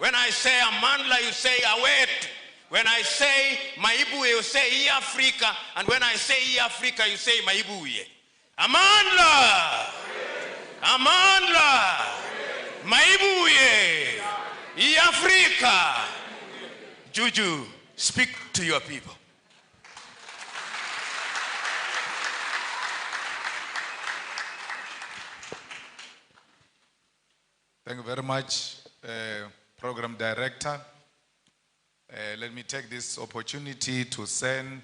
When I say Amandla, you say Awet. When I say Maibuye, you say Africa. And when I say Africa, you say Maibuye. Amandla! Amandla! Maibuye! Africa! Juju, speak to your people. Thank you very much, Program Director. Let me take this opportunity to send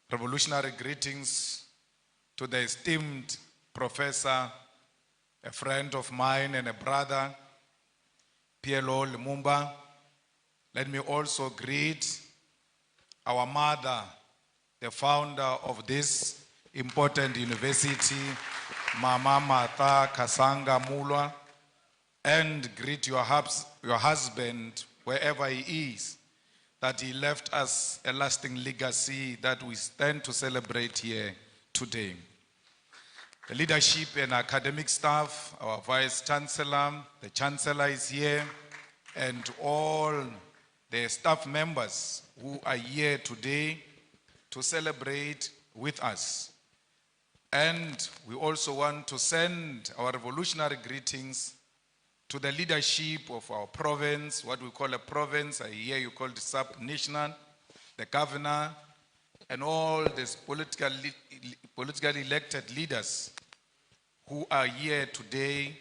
revolutionary greetings to the esteemed professor, a friend of mine and a brother, PLO Lumumba. Let me also greet our mother, the founder of this important university, Mama Martha Kasanga Mulwa, and greet your husband, wherever he is, that he left us a lasting legacy that we stand to celebrate here today. The leadership and academic staff, our Vice Chancellor, the Chancellor is here, and all the staff members who are here today to celebrate with us. And we also want to send our revolutionary greetings to the leadership of our province, what we call a province, I hear you call it sub-national, the governor, and all these politically elected leaders who are here today.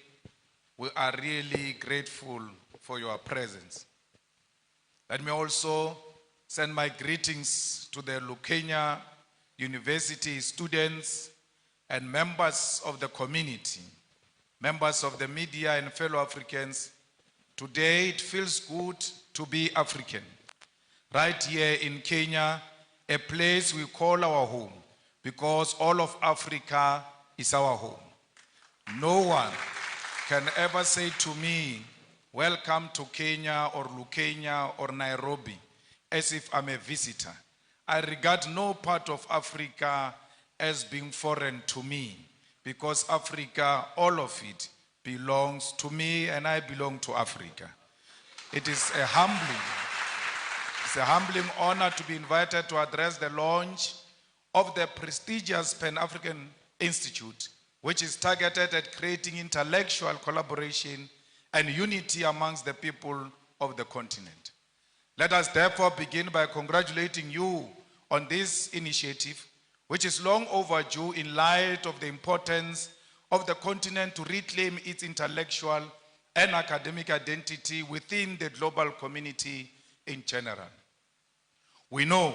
We are really grateful for your presence. Let me also send my greetings to the Lukenya University students and members of the community, members of the media and fellow Africans. Today it feels good to be African. Right here in Kenya, a place we call our home, because all of Africa is our home. No one can ever say to me, welcome to Kenya or Lukenya or Nairobi, as if I'm a visitor. I regard no part of Africa as being foreign to me, because Africa, all of it, belongs to me and I belong to Africa. It is a humbling honor to be invited to address the launch of the prestigious Pan-African Institute, which is targeted at creating intellectual collaboration and unity amongst the people of the continent. Let us therefore begin by congratulating you on this initiative, which is long overdue in light of the importance of the continent to reclaim its intellectual and academic identity within the global community in general. We know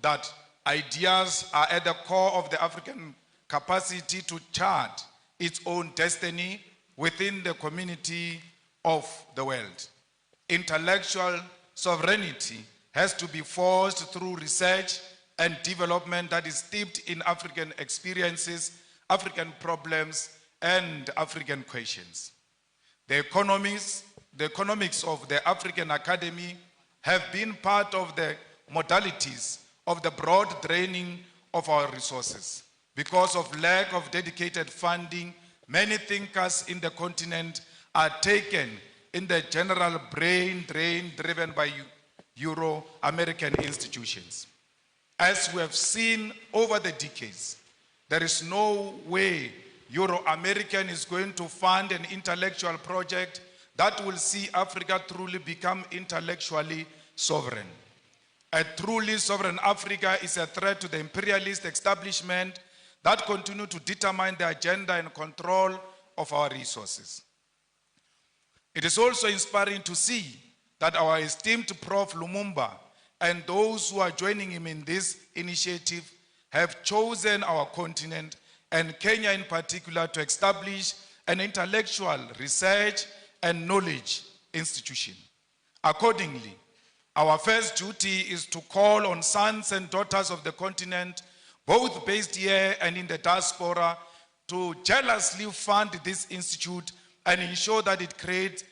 that ideas are at the core of the African capacity to chart its own destiny within the community of the world. Intellectual sovereignty has to be forged through research and development that is steeped in African experiences, African problems, and African questions. The economics of the African Academy have been part of the modalities of the broad draining of our resources. Because of lack of dedicated funding, many thinkers in the continent are taken in the general brain drain driven by Euro-American institutions. As we have seen over the decades, there is no way Euro-American is going to fund an intellectual project that will see Africa truly become intellectually sovereign. A truly sovereign Africa is a threat to the imperialist establishment that continue to determine the agenda and control of our resources. It is also inspiring to see that our esteemed Prof. Lumumba and those who are joining him in this initiative have chosen our continent, and Kenya in particular, to establish an intellectual research and knowledge institution. Accordingly, our first duty is to call on sons and daughters of the continent, both based here and in the diaspora, to jealously fund this institute and ensure that it create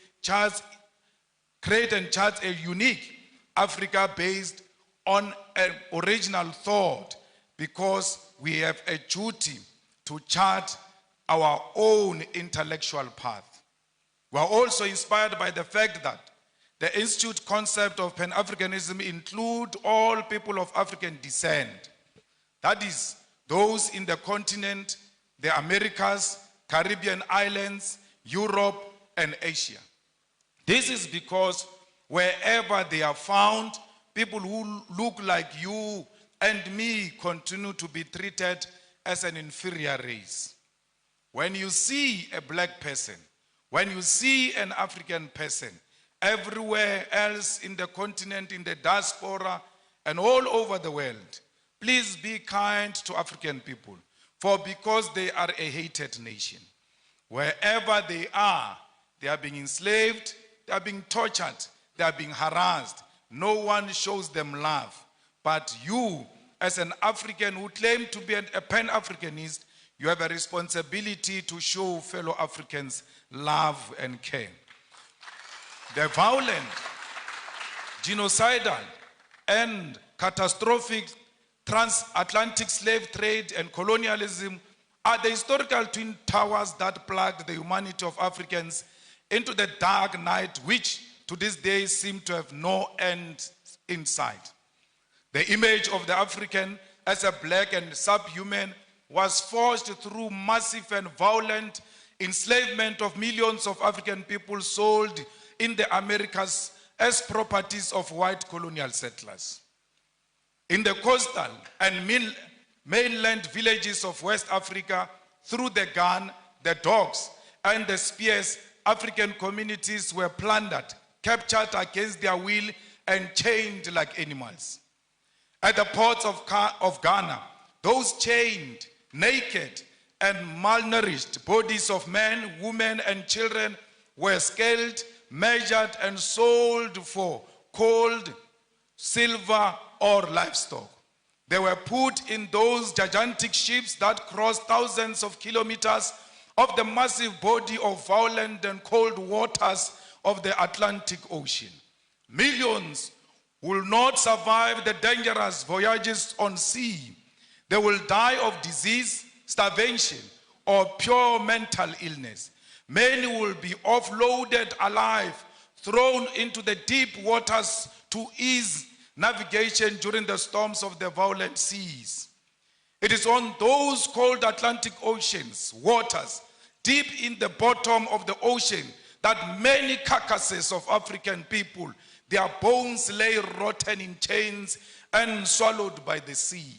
and charts a unique Africa based on an original thought, because we have a duty to chart our own intellectual path. We are also inspired by the fact that the Institute concept of Pan-Africanism include all people of African descent. That is, those in the continent, the Americas, Caribbean islands, Europe, and Asia. This is because wherever they are found, people who look like you and me continue to be treated as an inferior race. When you see a black person, when you see an African person, everywhere else in the continent, in the diaspora, and all over the world, please be kind to African people, for because they are a hated nation. Wherever they are being enslaved, they are being tortured, they are being harassed. No one shows them love. But you, as an African who claim to be a Pan-Africanist, you have a responsibility to show fellow Africans love and care. The violent, genocidal, and catastrophic transatlantic slave trade and colonialism are the historical twin towers that plugged the humanity of Africans into the dark night, which to this day seem to have no end in sight. The image of the African as a black and subhuman was forged through massive and violent enslavement of millions of African people sold in the Americas as properties of white colonial settlers. In the coastal and mainland villages of West Africa, through the gun, the dogs, and the spears, African communities were plundered, captured against their will, and chained like animals. At the ports of Ghana, those chained, naked, and malnourished bodies of men, women, and children were scaled, measured, and sold for gold, silver, or livestock. They were put in those gigantic ships that crossed thousands of kilometers of the massive body of violent and cold waters of the Atlantic Ocean. Millions will not survive the dangerous voyages on sea. They will die of disease, starvation, or pure mental illness. Many will be offloaded alive, thrown into the deep waters to ease navigation during the storms of the violent seas. It is on those cold Atlantic Ocean's waters, deep in the bottom of the ocean, that many carcasses of African people, their bones lay rotten in chains and swallowed by the sea.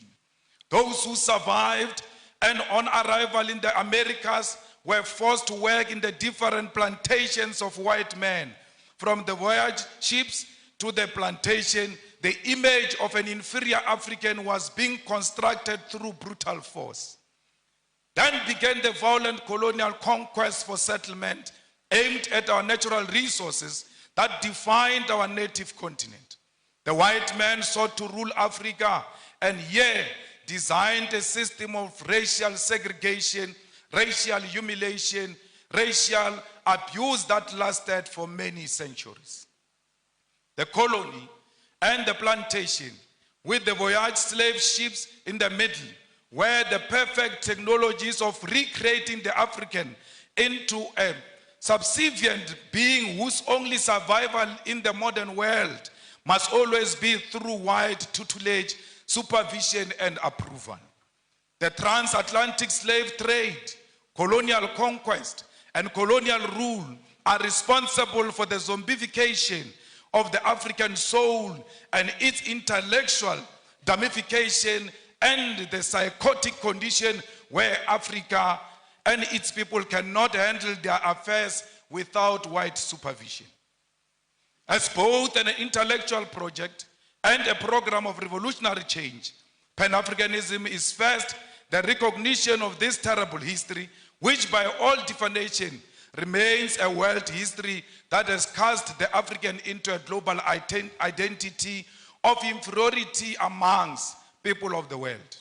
Those who survived and on arrival in the Americas were forced to work in the different plantations of white men. From the voyage ships to the plantation, the image of an inferior African was being constructed through brutal force. Then began the violent colonial conquest for settlement aimed at our natural resources that defined our native continent. The white man sought to rule Africa and here designed a system of racial segregation, racial humiliation, racial abuse that lasted for many centuries. The colony and the plantation, with the voyage slave ships in the middle, were the perfect technologies of recreating the African into a subservient being whose only survival in the modern world must always be through white tutelage, supervision, and approval. The transatlantic slave trade, colonial conquest, and colonial rule are responsible for the zombification of the African soul and its intellectual damnification and the psychotic condition where Africa and its people cannot handle their affairs without white supervision. As both an intellectual project and a program of revolutionary change, Pan-Africanism is first the recognition of this terrible history, which by all definition remains a world history that has cast the African into a global identity of inferiority amongst people of the world.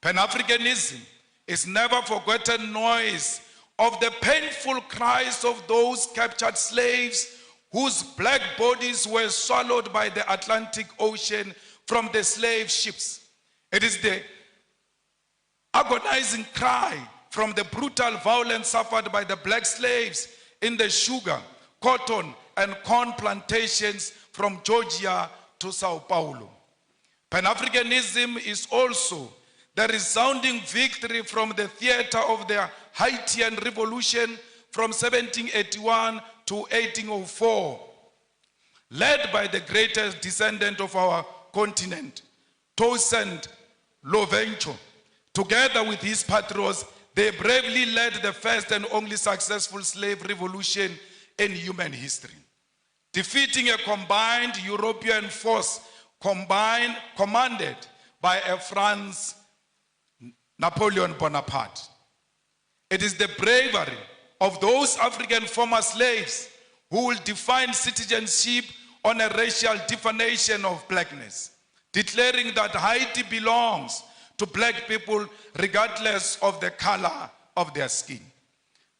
Pan-Africanism is never forgotten noise of the painful cries of those captured slaves whose black bodies were swallowed by the Atlantic Ocean from the slave ships. It is the agonizing cry from the brutal violence suffered by the black slaves in the sugar, cotton, and corn plantations from Georgia to Sao Paulo. Pan-Africanism is also the resounding victory from the theater of the Haitian Revolution from 1781 to 1804, led by the greatest descendant of our continent, Toussaint Louverture. Together with his patrons, they bravely led the first and only successful slave revolution in human history, defeating a combined European force commanded by a France Napoleon Bonaparte. It is the bravery of those African former slaves who will define citizenship on a racial definition of blackness, declaring that Haiti belongs to black people regardless of the color of their skin.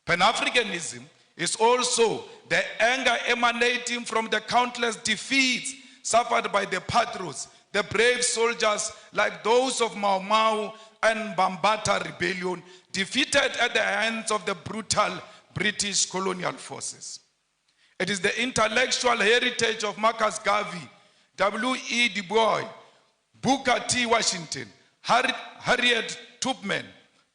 Pan-Africanism is also the anger emanating from the countless defeats suffered by the patrons, the brave soldiers like those of Mau Mau and Bambata rebellion, defeated at the hands of the brutal British colonial forces. It is the intellectual heritage of Marcus Garvey, W.E. Du Bois, Booker T. Washington, Harriet Tubman,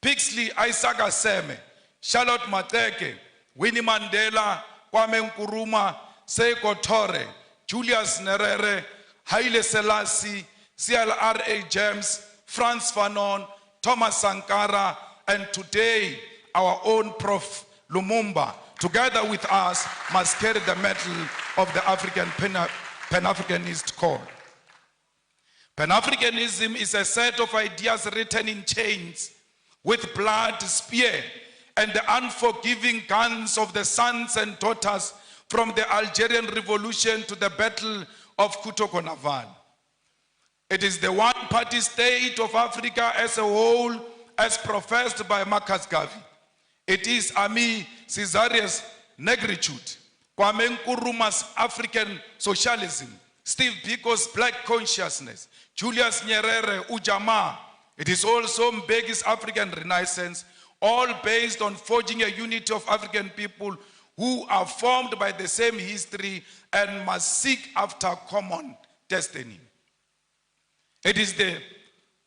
Pixley Isaac Aseme, Charlotte Mateke, Winnie Mandela, Kwame Nkrumah, Seiko Tore, Julius Nyerere, Haile Selassie, C.L.R.A. James, Frantz Fanon, Thomas Sankara, and today our own Prof. Lumumba, together with us, must carry the mantle of the African Pan-Africanist call. Pan-Africanism is a set of ideas written in chains with blood, spear, and the unforgiving guns of the sons and daughters from the Algerian Revolution to the Battle of Kutoko-Naval. It is the one-party state of Africa as a whole, as professed by Marcus Garvey. It is Ami Caesarius' negritude, Kwame Nkrumah's African socialism, Steve Biko's black consciousness, Julius Nyerere, Ujamaa. It is also Mbeki's African Renaissance, all based on forging a unity of African people who are formed by the same history and must seek after common destiny. It is the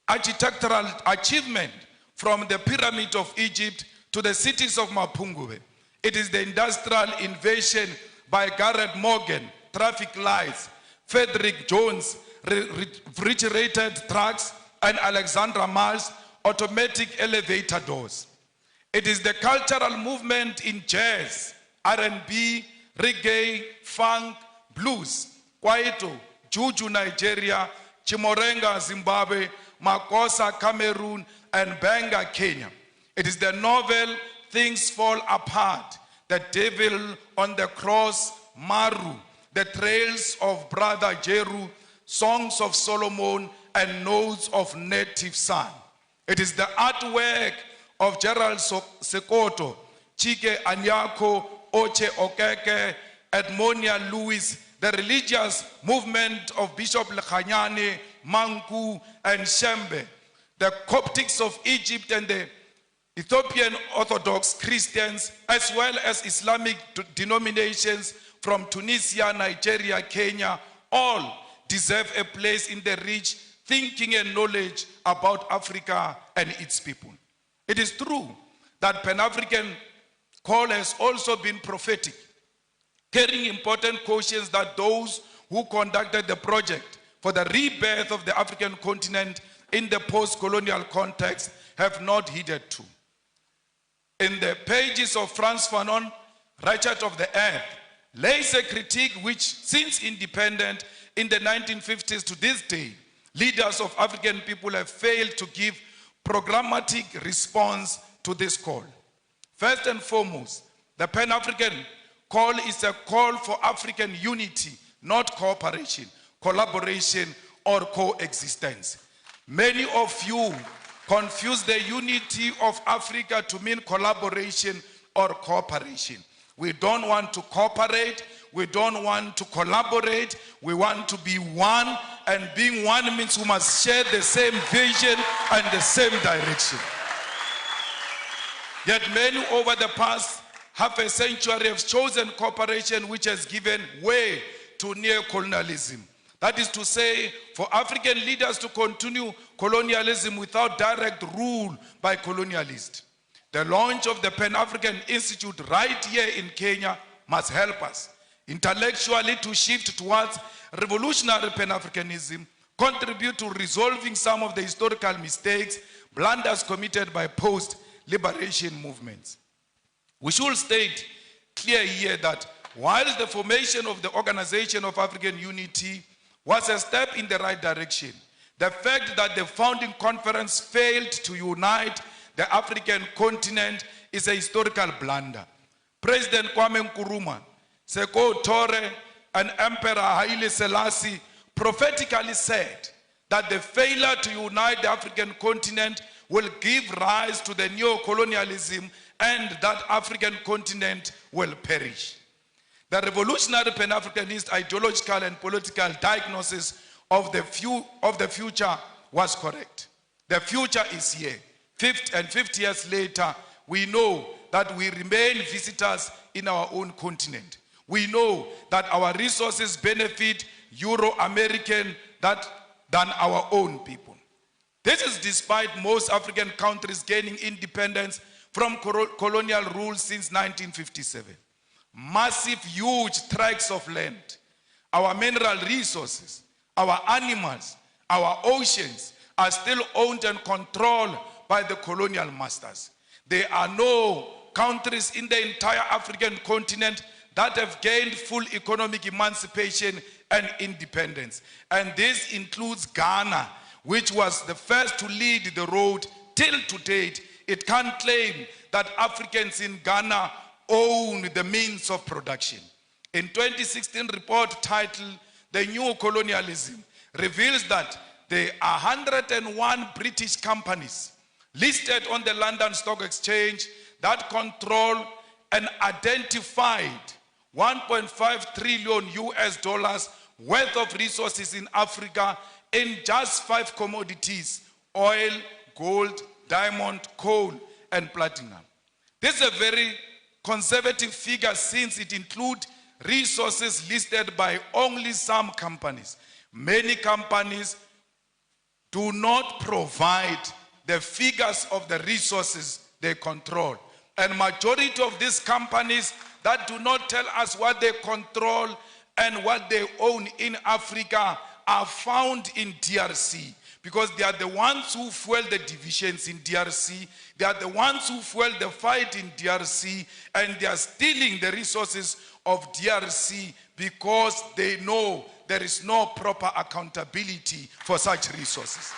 architectural achievement from the Pyramid of Egypt to the cities of Mapungubwe. It is the industrial invasion by Garrett Morgan, traffic lights, Frederick Jones, refrigerated trucks, and Alexandra Miles, automatic elevator doors. It is the cultural movement in jazz, R&B, reggae, funk, blues, kwaito, juju Nigeria, chimorenga Zimbabwe, makosa Cameroon, and banga Kenya. It is the novel Things Fall Apart, The Devil on the Cross, Maru, The Trails of Brother Jeru, Songs of Solomon, and Notes of Native Son. It is the artwork of Gerald Sekoto, Chike Anyako, Oche Okeke, Edmonia Lewis, the religious movement of Bishop Lekhanyane, Manku, and Shembe, the Coptics of Egypt and the Ethiopian Orthodox Christians, as well as Islamic denominations from Tunisia, Nigeria, Kenya, all deserve a place in the rich thinking and knowledge about Africa and its people. It is true that Pan-African call has also been prophetic, carrying important cautions that those who conducted the project for the rebirth of the African continent in the post-colonial context have not heeded to. In the pages of Frantz Fanon, Ratchet of the Earth, lays a critique which, since independence in the 1950s to this day, leaders of African people have failed to give programmatic response to this call. First and foremost, the Pan-African call is a call for African unity, not cooperation, collaboration, or coexistence. Many of you confuse the unity of Africa to mean collaboration or cooperation. We don't want to cooperate, we don't want to collaborate, we want to be one, and being one means we must share the same vision and the same direction. Yet many over the past half a century have chosen cooperation which has given way to neo-colonialism. That is to say, for African leaders to continue colonialism without direct rule by colonialists. The launch of the Pan-African Institute right here in Kenya must help us intellectually to shift towards revolutionary Pan-Africanism, contribute to resolving some of the historical mistakes, blunders committed by post-liberation movements. We should state clear here that while the formation of the Organization of African Unity was a step in the right direction, the fact that the founding conference failed to unite the African continent is a historical blunder. President Kwame Nkrumah, Seko Tore, and Emperor Haile Selassie prophetically said that the failure to unite the African continent will give rise to the neo-colonialism and that African continent will perish. The revolutionary Pan-Africanist ideological and political diagnosis of the future was correct. The future is here. 50 years later, we know that we remain visitors in our own continent. We know that our resources benefit Euro-American than our own people. This is despite most African countries gaining independence from colonial rule since 1957. Massive, huge tracts of land, our mineral resources, our animals, our oceans are still owned and controlled by the colonial masters. There are no countries in the entire African continent that have gained full economic emancipation and independence. And this includes Ghana, which was the first to lead the road. Till to date, it can't claim that Africans in Ghana own the means of production. In 2016 report titled The New Colonialism reveals that there are 101 British companies listed on the London Stock Exchange that control an identified 1.5 trillion US dollars worth of resources in Africa in just 5 commodities: oil, gold, diamond, coal, and platinum. This is a very conservative figure since it includes resources listed by only some companies. Many companies do not provide the figures of the resources they control. And majority of these companies that do not tell us what they control and what they own in Africa are found in DRC, because they are the ones who fuel the divisions in DRC. They are the ones who fuel the fight in DRC, and they are stealing the resources of DRC because they know there is no proper accountability for such resources.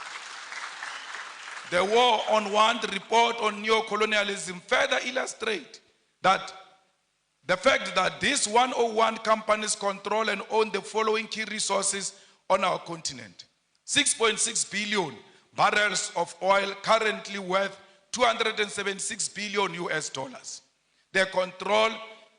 The War on Want report on neo-colonialism further illustrates that the fact that these 101 companies control and own the following key resources on our continent: 6.6 billion barrels of oil, currently worth 276 billion US dollars. They control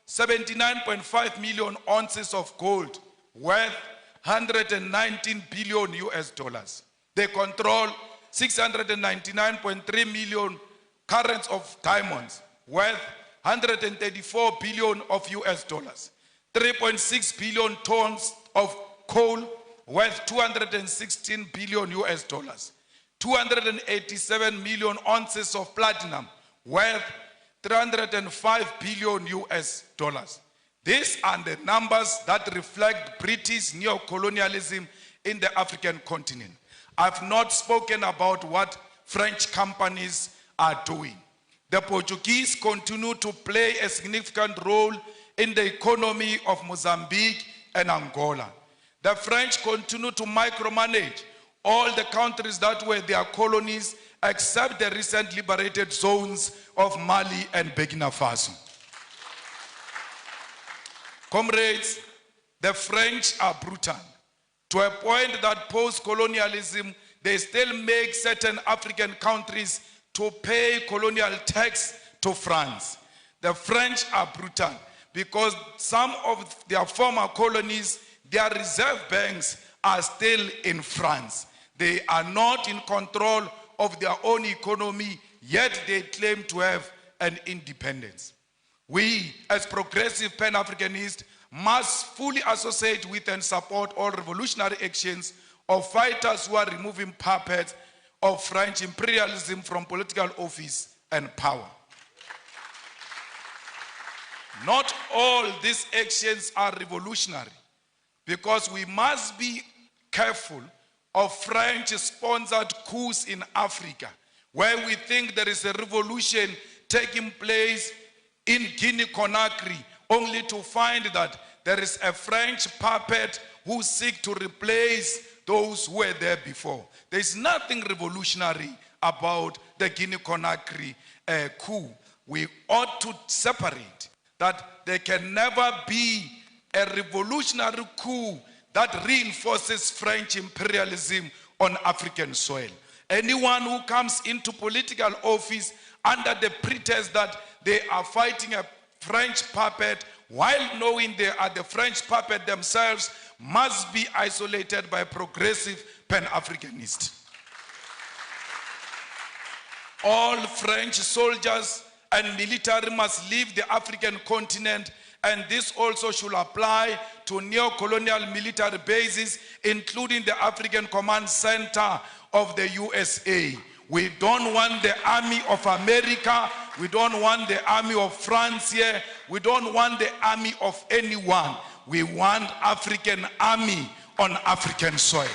79.5 million ounces of gold, worth 119 billion US dollars. They control 699.3 million carats of diamonds, worth 134 billion of US dollars. 3.6 billion tons of coal, worth 216 billion US dollars. 287 million ounces of platinum, worth 305 billion US dollars. These are the numbers that reflect British neo-colonialism in the African continent. I've not spoken about what French companies are doing. The Portuguese continue to play a significant role in the economy of Mozambique and Angola. The French continue to micromanage all the countries that were their colonies, except the recent liberated zones of Mali and Burkina Faso. Comrades, the French are brutal, to a point that post-colonialism, they still make certain African countries to pay colonial tax to France. The French are brutal because some of their former colonies, their reserve banks are still in France. They are not in control of their own economy, yet they claim to have an independence. We, as progressive Pan-Africanists, must fully associate with and support all revolutionary actions of fighters who are removing puppets of French imperialism from political office and power. Not all these actions are revolutionary, because we must be careful of French-sponsored coups in Africa, where we think there is a revolution taking place in Guinea-Conakry, only to find that there is a French puppet who seeks to replace those who were there before. There is nothing revolutionary about the Guinea-Conakry coup. We ought to separate that there can never be a revolutionary coup that reinforces French imperialism on African soil. Anyone who comes into political office under the pretense that they are fighting a French puppet while knowing they are the French puppet themselves must be isolated by progressive Pan-Africanists. All French soldiers and military must leave the African continent, and this also should apply to neo-colonial military bases, including the African Command Center of the USA. We don't want the army of America. We don't want the army of France here. We don't want the army of anyone. We want African army on African soil.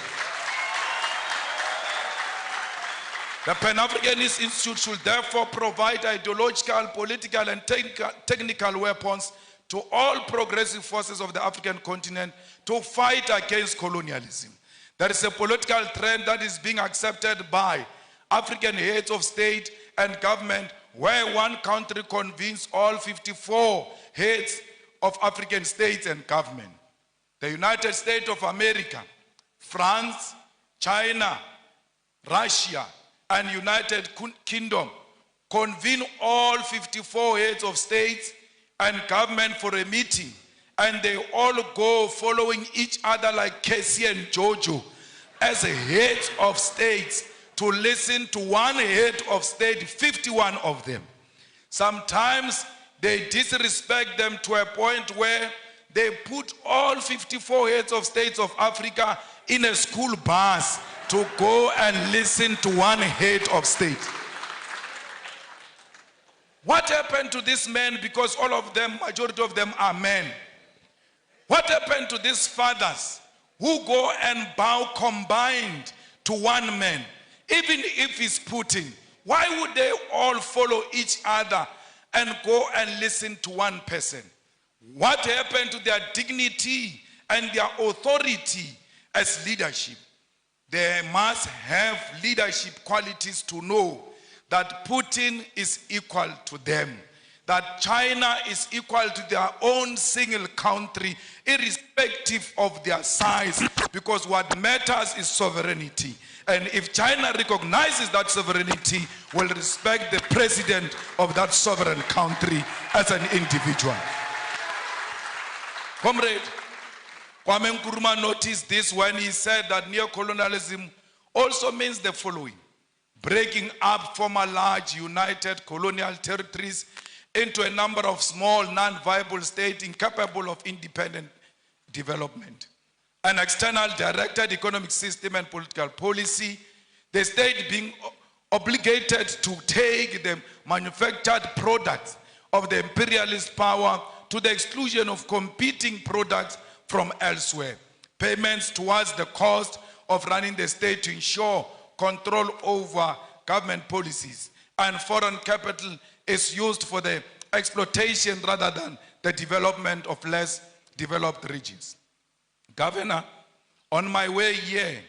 The Pan-Africanist Institute should therefore provide ideological, political, and technical weapons to all progressive forces of the African continent to fight against colonialism. There is a political trend that is being accepted by African heads of state and government, where one country convenes all 54 heads of African states and government. The United States of America, France, China, Russia, and United Kingdom convene all 54 heads of states and government for a meeting, and they all go following each other like Casey and Jojo as heads of states to listen to one head of state, 51 of them. Sometimes they disrespect them to a point where they put all 54 heads of states of Africa in a school bus to go and listen to one head of state. What happened to these men? Because all of them, majority of them are men. What happened to these fathers who go and bow combined to one man? Even if it's Putin, why would they all follow each other and go and listen to one person? What happened to their dignity and their authority as leadership? They must have leadership qualities to know that Putin is equal to them, that China is equal to their own single country, irrespective of their size, because what matters is sovereignty. And if China recognizes that sovereignty, will respect the president of that sovereign country as an individual. Comrade Kwame Nkrumah noticed this when he said that neocolonialism also means the following: breaking up former large united colonial territories into a number of small non-viable states incapable of independent development. An external directed economic system and political policy, the state being obligated to take the manufactured products of the imperialist power to the exclusion of competing products from elsewhere. Payments towards the cost of running the state to ensure control over government policies, and foreign capital is used for the exploitation rather than the development of less developed regions. Governor, on my way here,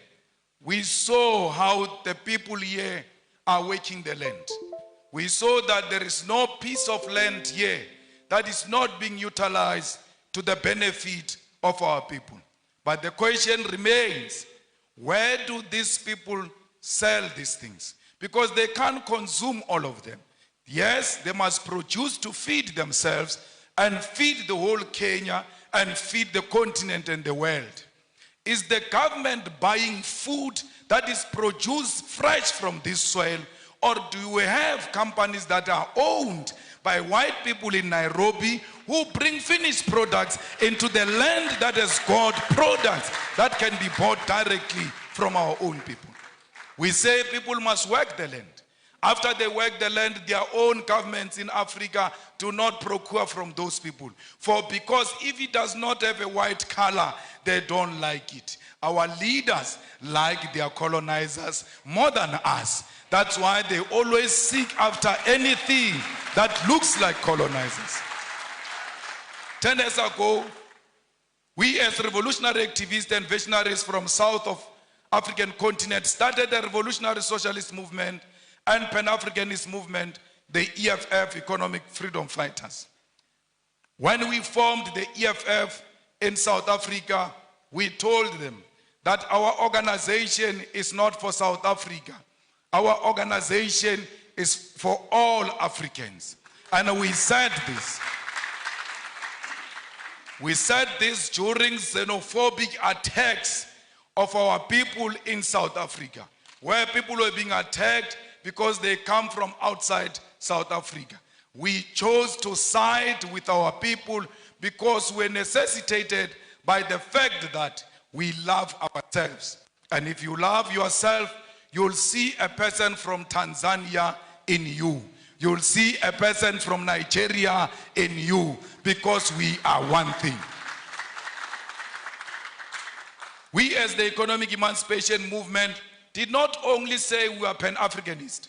we saw how the people here are working the land. We saw that there is no piece of land here that is not being utilized to the benefit of our people. But the question remains, where do these people sell these things? Because they can't consume all of them. Yes, they must produce to feed themselves and feed the whole Kenya and feed the continent and the world. Is the government buying food that is produced fresh from this soil, or do we have companies that are owned by white people in Nairobi who bring finished products into the land that has got products that can be bought directly from our own people. We say people must work the land. After they work the land, their own governments in Africa do not procure from those people. Because if it does not have a white color, they don't like it. Our leaders like their colonizers more than us. That's why they always seek after anything that looks like colonizers. 10 years ago, we as revolutionary activists and visionaries from south of African continent started a revolutionary socialist movement and Pan-Africanist movement, the EFF, Economic Freedom Fighters. When we formed the EFF in South Africa, we told them that our organization is not for South Africa. Our organization is for all Africans. And we said this. We said this during xenophobic attacks of our people in South Africa, where people were being attacked because they come from outside South Africa. We chose to side with our people because we're necessitated by the fact that we love ourselves. And if you love yourself, you'll see a person from Tanzania in you. You'll see a person from Nigeria in you, because we are one thing. We as the economic emancipation movement did not only say we are Pan-Africanist.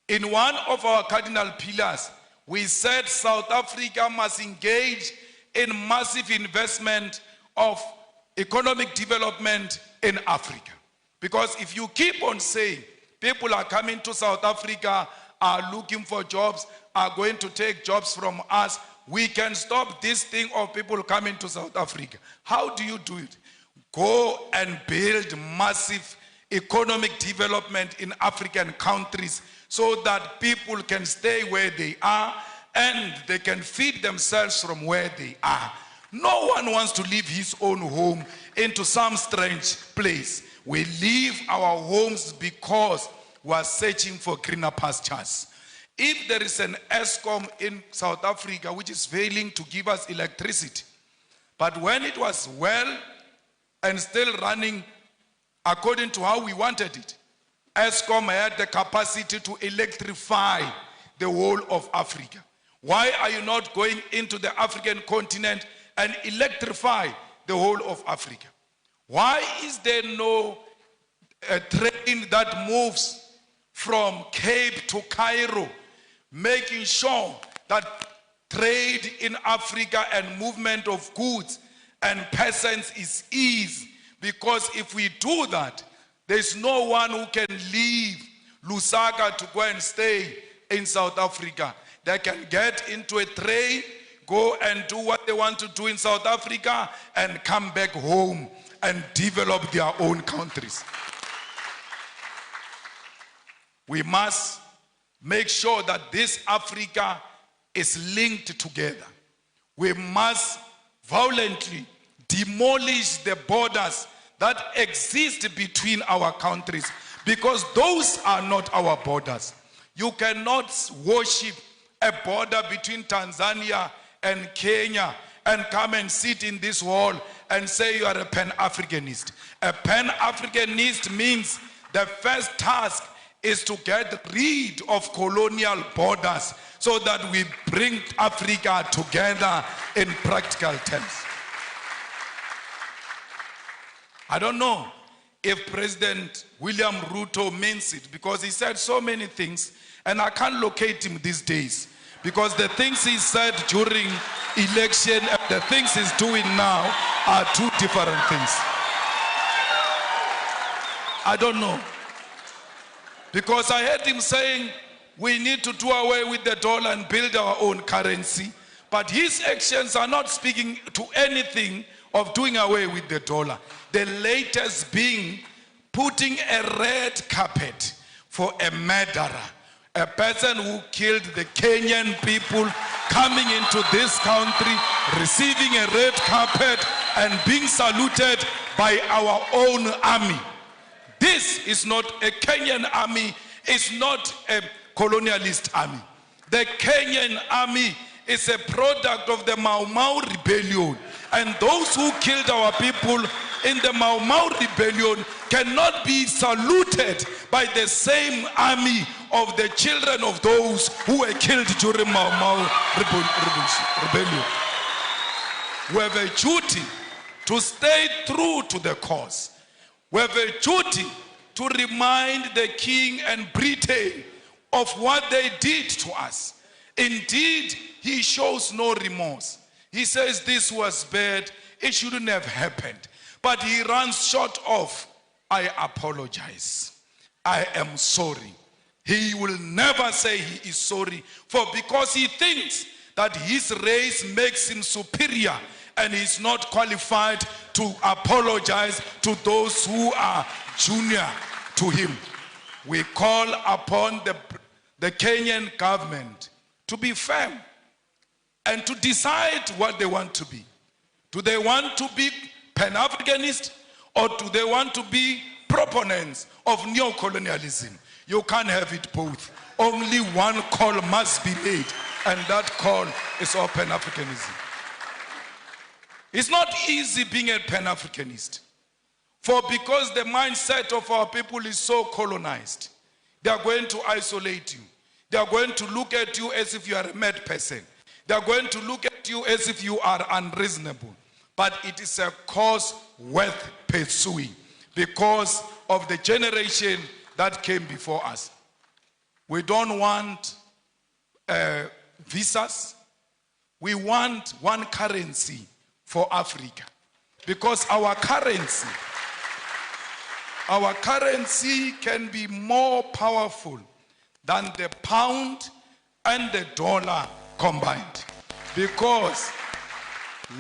In one of our cardinal pillars, we said South Africa must engage in massive investment of economic development in Africa. Because if you keep on saying people are coming to South Africa, are looking for jobs, are going to take jobs from us, we can stop this thing of people coming to South Africa. How do you do it? Go and build massive economic development in African countries so that people can stay where they are and they can feed themselves from where they are. No one wants to leave his own home into some strange place. We leave our homes because we are searching for greener pastures. If there is an ESCOM in South Africa which is failing to give us electricity, but when it was well and still running according to how we wanted it, ESCOM had the capacity to electrify the whole of Africa. Why are you not going into the African continent and electrify the whole of Africa? Why is there no train that moves from Cape to Cairo, making sure that trade in Africa and movement of goods and persons is easy? Because if we do that, there's no one who can leave Lusaka to go and stay in South Africa. They can get into a train, go and do what they want to do in South Africa, and come back home and develop their own countries. We must make sure that this Africa is linked together. We must violently demolish the borders that exist between our countries, because those are not our borders. You cannot worship a border between Tanzania and Kenya and come and sit in this hall and say you are a Pan-Africanist. A Pan-Africanist means the first task is to get rid of colonial borders so that we bring Africa together in practical terms. I don't know if President William Ruto means it, because he said so many things and I can't locate him these days, because the things he said during election and the things he's doing now are two different things. I don't know. Because I heard him saying we need to do away with the dollar and build our own currency. But his actions are not speaking to anything of doing away with the dollar. The latest being putting a red carpet for a murderer, a person who killed the Kenyan people, coming into this country, receiving a red carpet and being saluted by our own army. This is not a Kenyan army, it's not a colonialist army. The Kenyan army is a product of the Mau Mau rebellion. And those who killed our people in the Mau Mau rebellion cannot be saluted by the same army of the children of those who were killed during Mau Mau rebellion. We have a duty to stay true to the cause. We have a duty to remind the king and Britain of what they did to us. Indeed, he shows no remorse. He says this was bad, it shouldn't have happened. But he runs short of, I apologize, I am sorry. He will never say he is sorry, for because he thinks that his race makes him superior and he's not qualified to apologize to those who are junior to him. We call upon the Kenyan government to be firm and to decide what they want to be. Do they want to be Pan-Africanist, or do they want to be proponents of neocolonialism? You can't have it both. Only one call must be made, and that call is of Pan-Africanism. It's not easy being a Pan-Africanist, for because the mindset of our people is so colonized, they are going to isolate you. They are going to look at you as if you are a mad person. They are going to look at you as if you are unreasonable. But it is a cause worth pursuing because of the generation that came before us. We don't want visas. We want one currency for Africa, because our currency can be more powerful than the pound and the dollar combined, because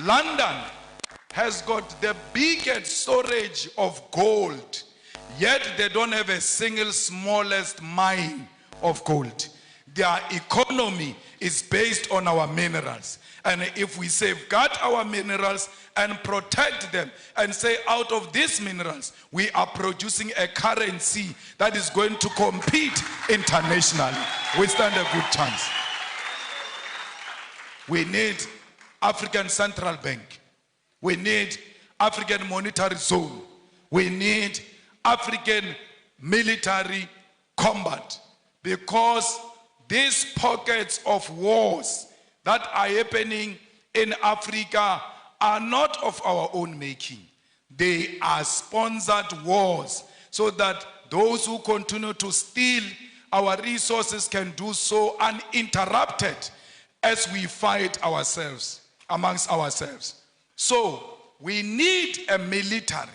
London has got the biggest storage of gold, yet they don't have a single smallest mine of gold. Their economy is based on our minerals. And if we safeguard our minerals and protect them and say out of these minerals, we are producing a currency that is going to compete internationally, we stand a good chance. We need African Central Bank. We need African Monetary Zone. We need African military combat, because these pockets of wars that are happening in Africa are not of our own making. They are sponsored wars so that those who continue to steal our resources can do so uninterrupted as we fight ourselves, amongst ourselves. So we need a military,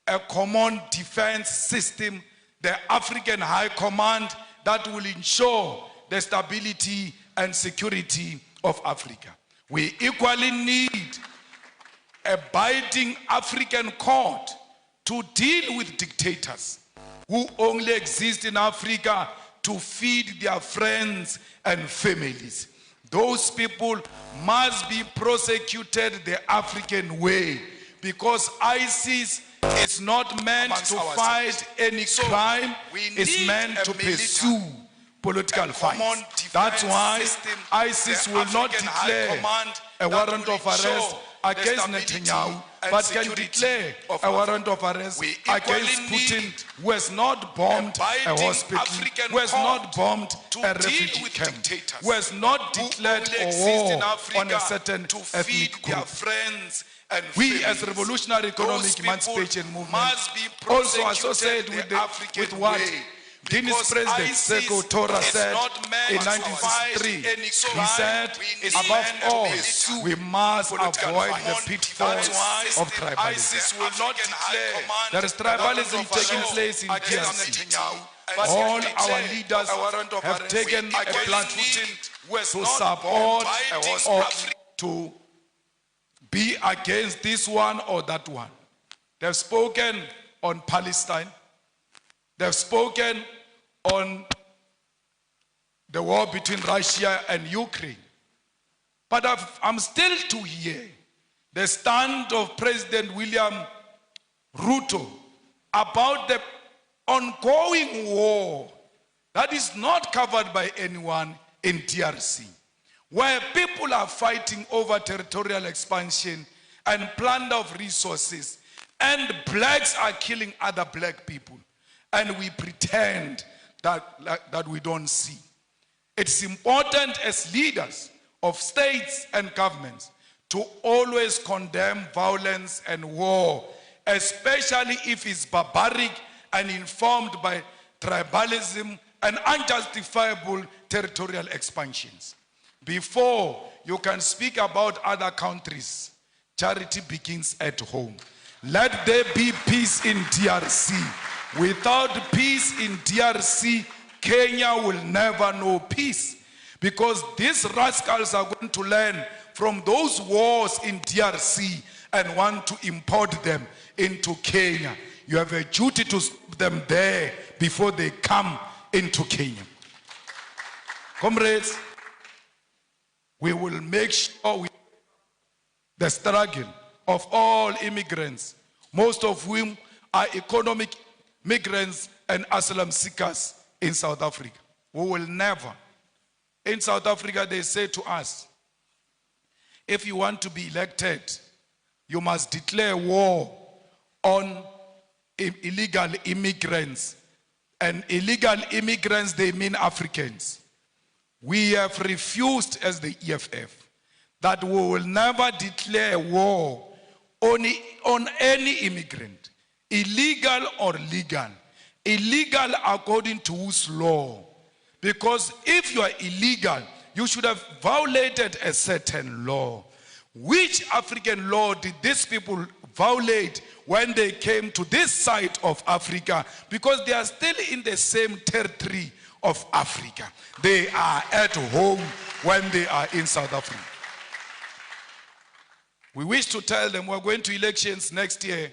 a common defense system, the African High Command that will ensure the stability and security of Africa. We equally need a binding African court to deal with dictators who only exist in Africa to feed their friends and families. Those people must be prosecuted the African way, because ISIS is not meant to fight any crime, it's meant to pursue political fights. That's why ISIS will not declare a warrant of arrest against Netanyahu, but can declare a warrant of arrest against Putin, who has not bombed a hospital, who has not bombed a refugee camp, who has not declared a war on a certain ethnic group. We as Revolutionary Economic Emancipation Movement also associate with what Guinea's President Sekou Touré said in 1963. He said, above all, we must avoid the pitfalls of tribalism. There is tribalism taking place in DRC. All our leaders have taken a platform to support or to be against this one or that one. They've spoken on Palestine. They've spoken on the war between Russia and Ukraine. But I'm still to hear the stand of President William Ruto about the ongoing war that is not covered by anyone in DRC, where people are fighting over territorial expansion and plunder of resources, and blacks are killing other black people, and we pretend that we don't see. It's important as leaders of states and governments to always condemn violence and war, especially if it's barbaric and informed by tribalism and unjustifiable territorial expansions. Before you can speak about other countries, charity begins at home. Let there be peace in DRC. Without peace in DRC, Kenya will never know peace, because these rascals are going to learn from those wars in DRC and want to import them into Kenya. You have a duty to stop them there before they come into Kenya. Comrades, we will make sure the struggle of all immigrants, most of whom are economic migrants and asylum seekers in South Africa. We will never. In South Africa, they say to us, if you want to be elected, you must declare war on illegal immigrants. And illegal immigrants, they mean Africans. We have refused as the EFF that we will never declare war on any immigrant, illegal or legal. Illegal according to whose law? Because if you are illegal, you should have violated a certain law. Which African law did these people violate when they came to this side of Africa? Because they are still in the same territory of Africa. They are at home when they are in South Africa. We wish to tell them we're going to elections next year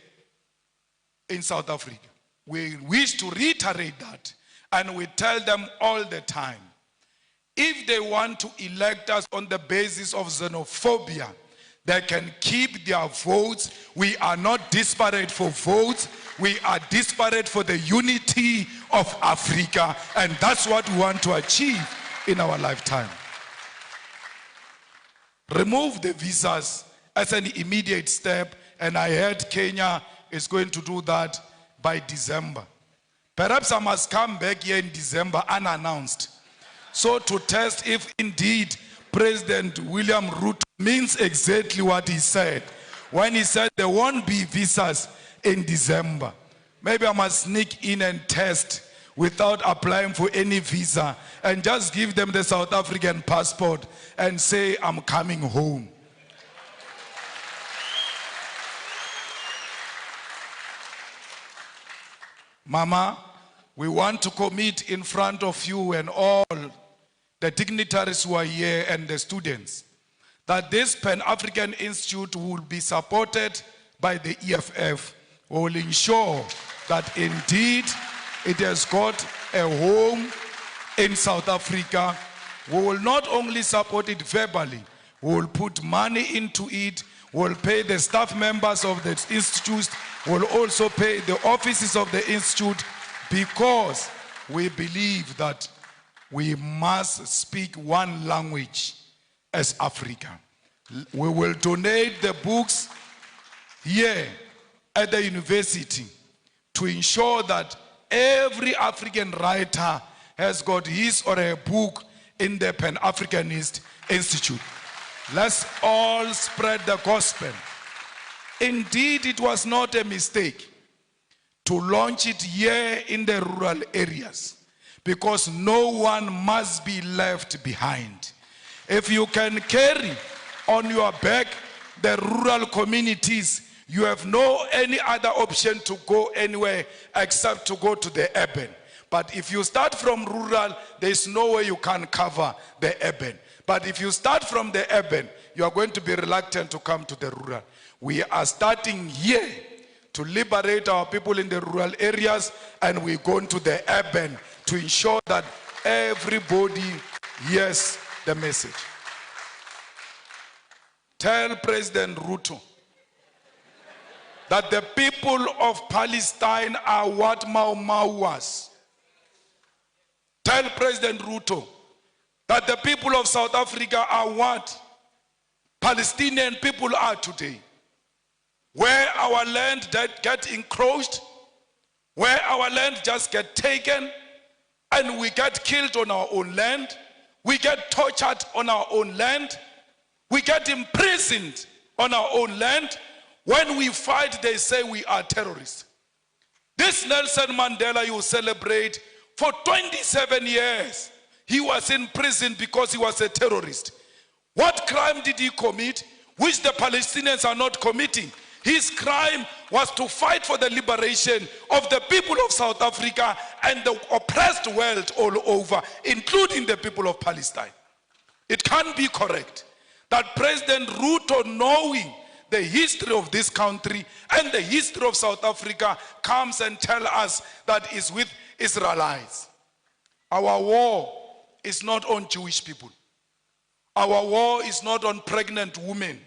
in South Africa. We wish to reiterate that, and we tell them all the time, if they want to elect us on the basis of xenophobia, they can keep their votes. We are not disparate for votes. We are disparate for the unity of Africa, and that's what we want to achieve in our lifetime. Remove the visas as an immediate step, and I heard Kenya is going to do that by December. Perhaps I must come back here in December unannounced, so to test if indeed President William Ruto means exactly what he said when he said there won't be visas in December. Maybe I must sneak in and test without applying for any visa and just give them the South African passport and say I'm coming home. Mama, we want to commit in front of you and all the dignitaries who are here and the students that this Pan-African Institute will be supported by the EFF. We will ensure that indeed it has got a home in South Africa. We will not only support it verbally, we will put money into it, we will pay the staff members of the institute, we will also pay the offices of the institute, because we believe that we must speak one language as Africa. We will donate the books here at the university to ensure that every African writer has got his or her book in the Pan-Africanist Institute. Let's all spread the gospel. Indeed, it was not a mistake to launch it here in the rural areas, because no one must be left behind. If you can carry on your back the rural communities, you have no any other option to go anywhere except to go to the urban. But if you start from rural, there is no way you can cover the urban. But if you start from the urban, you are going to be reluctant to come to the rural. We are starting here to liberate our people in the rural areas, and we're going to the urban to ensure that everybody hears the message. Tell President Ruto that the people of Palestine are what Mau Mau was. Tell President Ruto that the people of South Africa are what Palestinian people are today. Where our land that get encroached, where our land just get taken, and we get killed on our own land, we get tortured on our own land, we get imprisoned on our own land. When we fight, they say we are terrorists. This Nelson Mandela you celebrate, for 27 years, he was in prison because he was a terrorist. What crime did he commit, which the Palestinians are not committing? His crime was to fight for the liberation of the people of South Africa and the oppressed world all over, including the people of Palestine. It can't be correct that President Ruto, knowing the history of this country and the history of South Africa, comes and tells us that it's with Israelites. Our war is not on Jewish people. Our war is not on pregnant women,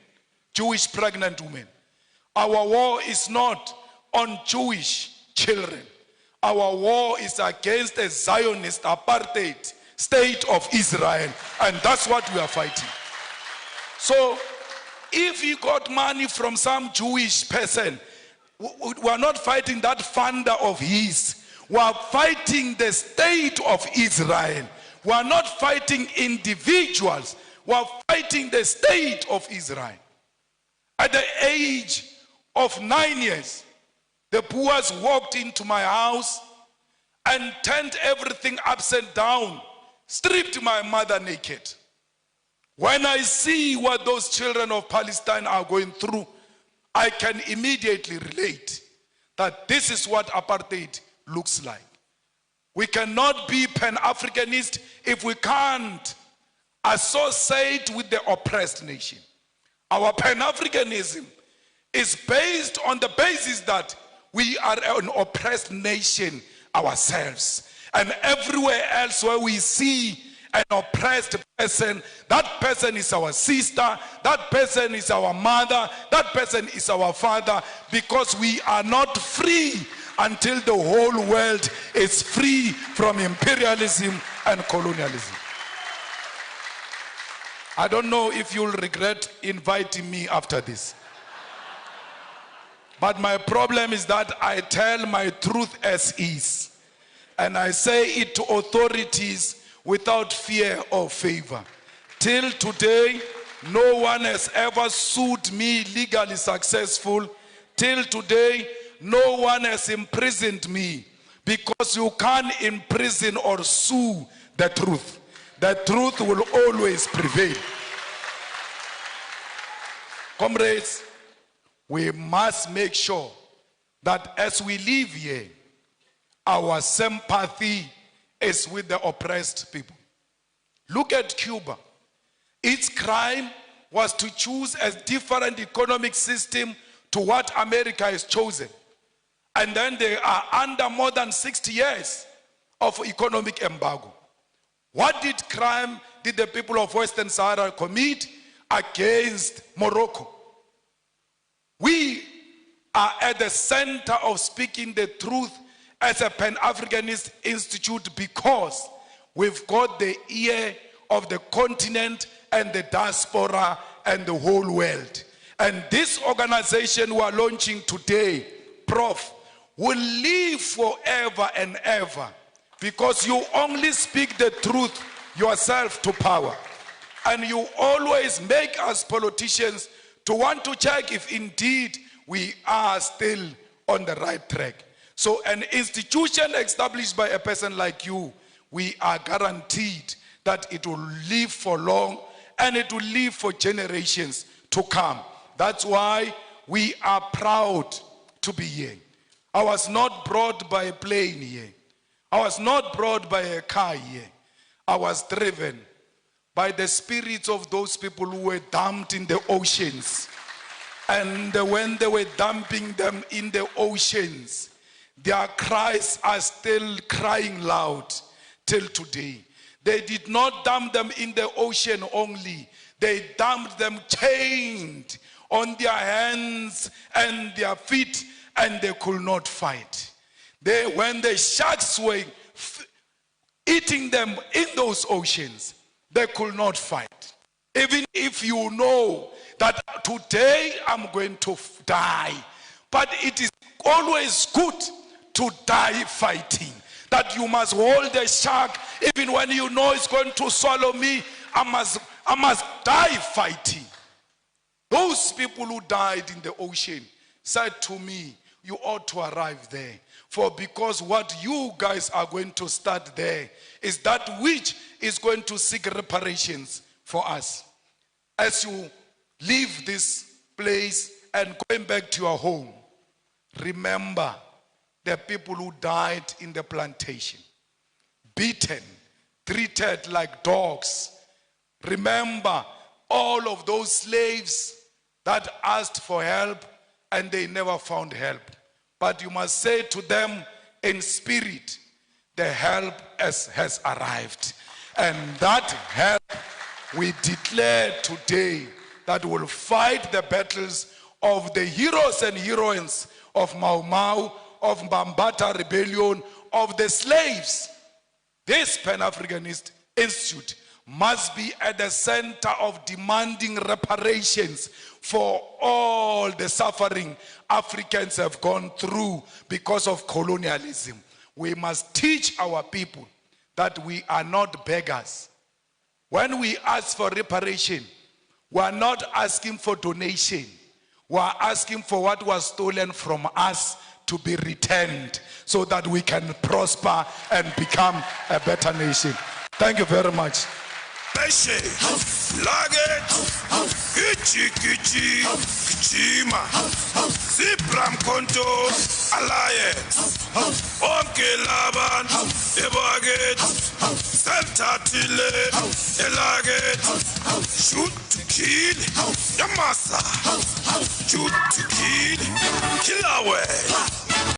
Jewish pregnant women. Our war is not on Jewish children. Our war is against a Zionist apartheid state of Israel, and that's what we are fighting. So if he got money from some Jewish person, we are not fighting that funder of his. We are fighting the state of Israel. We are not fighting individuals. We are fighting the state of Israel. At the age of 9 years, the Boers walked into my house and turned everything upside down, stripped my mother naked. When I see what those children of Palestine are going through, I can immediately relate that this is what apartheid looks like. We cannot be Pan-Africanist if we can't associate with the oppressed nation. Our Pan-Africanism is based on the basis that we are an oppressed nation ourselves. And everywhere else where we see an oppressed person, that person is our sister, that person is our mother, that person is our father, because we are not free until the whole world is free from imperialism and colonialism. I don't know if you'll regret inviting me after this. But my problem is that I tell my truth as is. And I say it to authorities without fear or favor. Till today, no one has ever sued me legally successful. Till today, no one has imprisoned me, because you can't imprison or sue the truth. The truth will always prevail. Comrades, we must make sure that as we live here, our sympathy is with the oppressed people. Look at Cuba. Its crime was to choose a different economic system to what America has chosen. And then they are under more than 60 years of economic embargo. What crime did the people of Western Sahara commit against Morocco? We are at the center of speaking the truth as a Pan-Africanist institute, because we've got the ear of the continent and the diaspora and the whole world. And this organization we are launching today, Prof, will live forever and ever, because you only speak the truth yourself to power. And you always make us politicians to want to check if indeed we are still on the right track. So an institution established by a person like you, we are guaranteed that it will live for long and it will live for generations to come. That's why we are proud to be here. I was not brought by a plane here. I was not brought by a car here. I was driven by the spirits of those people who were dumped in the oceans. And when they were dumping them in the oceans, their cries are still crying loud till today. They did not dump them in the ocean only. They dumped them chained on their hands and their feet, and they could not fight. When the sharks were eating them in those oceans, they could not fight. Even if you know that today I'm going to die, but it is always good to die fighting. That you must hold the shark, even when you know it's going to swallow me, I must die fighting. Those people who died in the ocean said to me, you ought to arrive there. For because what you guys are going to start there is that which is going to seek reparations for us. As you leave this place and going back to your home, remember the people who died in the plantation, beaten, treated like dogs. Remember all of those slaves that asked for help and they never found help. But you must say to them in spirit, the help has arrived. And that help we declare today that will fight the battles of the heroes and heroines of Mau Mau, of Mbambata Rebellion, of the slaves. This Pan-Africanist Institute must be at the center of demanding reparations for all the suffering Africans have gone through because of colonialism. We must teach our people that we are not beggars. When we ask for reparation, we are not asking for donation. We are asking for what was stolen from us to be returned so that we can prosper and become a better nation. Thank you very much. Shoot, kill, Yamasa.